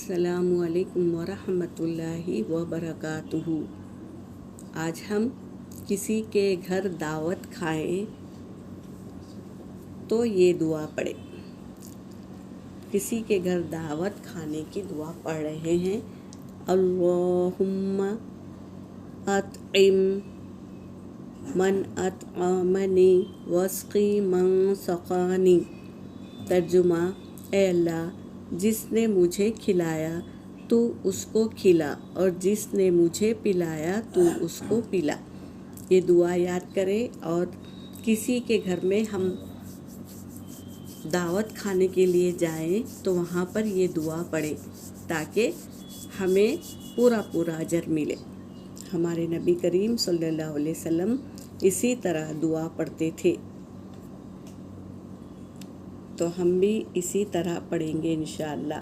अस्सलामु अलैकुम वरहमतुल्लाहि वबरकातुहू। आज हम किसी के घर दावत खाएं तो ये दुआ पढ़े। किसी के घर दावत खाने की दुआ पढ़ रहे हैं। अल्लाहुम्मा अतइम मन अतअमनी वस्क़ी मन सक़ानी। तर्जुमा, ए अल्लाह, जिसने मुझे खिलाया तू उसको खिला और जिसने मुझे पिलाया तू उसको पिला। ये दुआ याद करें और किसी के घर में हम दावत खाने के लिए जाएं तो वहाँ पर ये दुआ पढ़ें ताकि हमें पूरा अजर मिले। हमारे नबी करीम सल्लल्लाहु अलैहि वसल्लम इसी तरह दुआ पढ़ते थे, तो हम भी इसी तरह पढ़ेंगे इंशाअल्लाह।